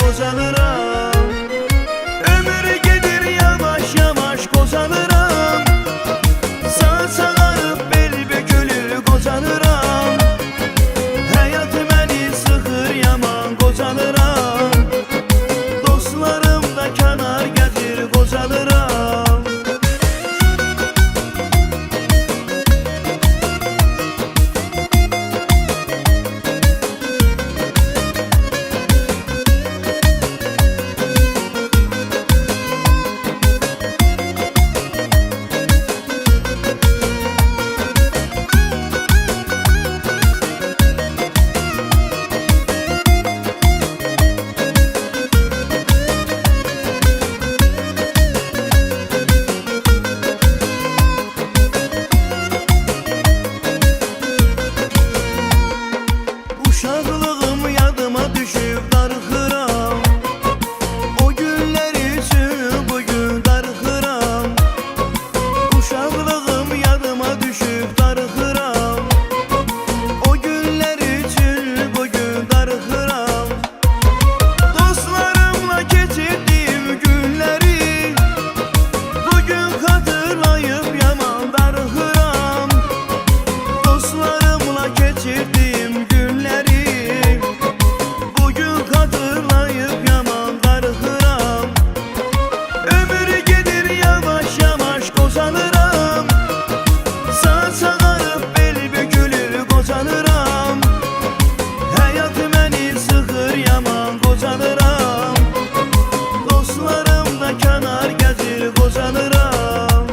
qocalıram. Ömür gedir yavaş yavaş qocalıram. Saç ağarıb bel bükülür qocalıram. Həyat məni sıxır yaman qocalıram. Dostlarım da kənar gəzir qocalıram. Uşaqlığım yadıma düşüb darıxıram. O günlər üçün bugün darıxıram. Uşaqlığım yadıma düşüb darıxıram. O günlər üçün bugün darıxıram. Dostlarımla keçirdiyim günləri bugün xatırlayıb yaman darıxıram. Dostlarımla keçirdiyim günləri bugün xatırlayıb yaman darıxıram. Ömür gedir yavaş yavaş qocalıram. Saç ağarıb bel bükülür qocalıram. Həyat məni sıxır yaman qocalıram. Dostlarım da kənar gəzir qocalıram.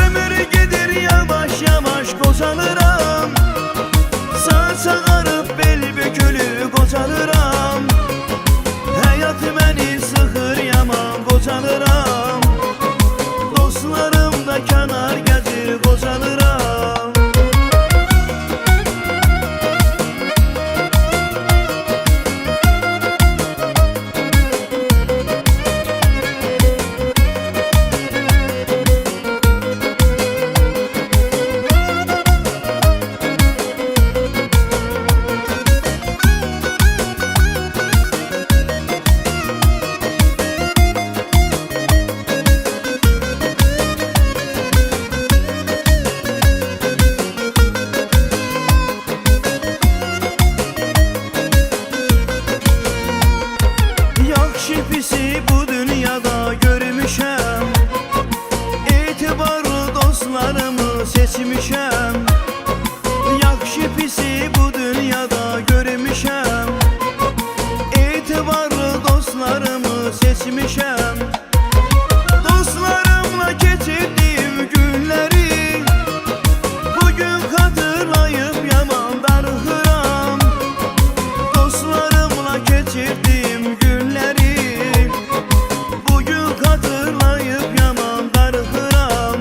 Ömür gedir yavaş yavaş qocalıram. Saç ağarıb bel bükülür qocalıram. Həyat məni sıxır yaman qocalıram. Dostlarım da kənar gəzir qocalıram. Yaxşı pisi bu dünyada görmüşəm. Etibarlı dostlarımı seçmişəm. Yaxşı pisi bu dünyada görmüşəm. Etibarlı dostlarımı seçmişəm. Dostlarımla keçirdiyim günləri bugün xatırlayıb yaman darıxıram. Dostlarımla keçirdiyim günləri bugün xatırlayıb yaman darıxıram.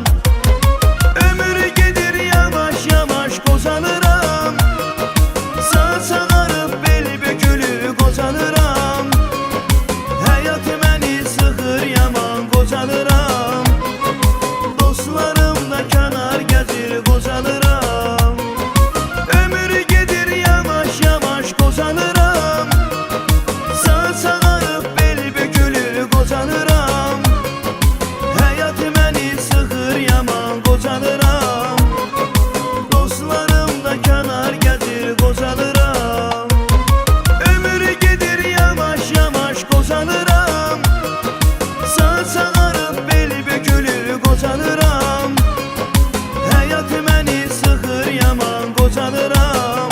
Ömür gedir yavaş yavaş qocalıram. Saç ağarıb bel bükülür qocalıram. Həyat məni sıxır yaman qocalıram. Dostlarım da kənar gəzir qocalıram. Ömür gedir yavaş yavaş qocalıram. Saç ağarıb bel bükülür qocalıram. Həyat məni sıxır yaman qocalıram. Dostlarım da kənar gəzir qocalıram. Ömür gedir yavaş yavaş qocalıram. Saç ağarıb bel bükülür qocalıram. Həyat məni sıxır yaman qocalıram.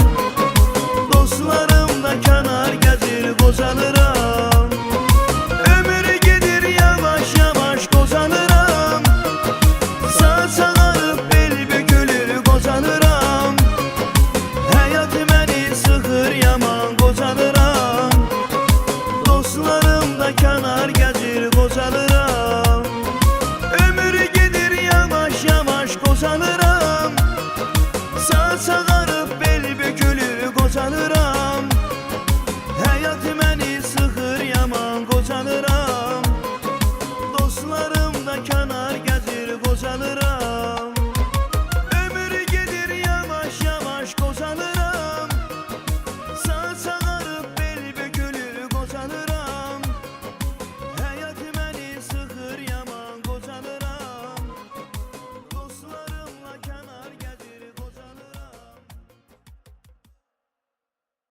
Dostlarım da kənar gəzir qocalıram. Ömür gedir yavaş yavaş qocalıram. Saç ağarıb bel bükülür qocalıram. Həyat məni sıxır yaman qocalıram. Dostlarım da kənar gəzir qocalıram. Ömür gedir yavaş yavaş qocalıram. Saç ağarıb bel bükülür qocalıram. Həyat məni sıxır yaman qocalıram. Dostlarım da kənar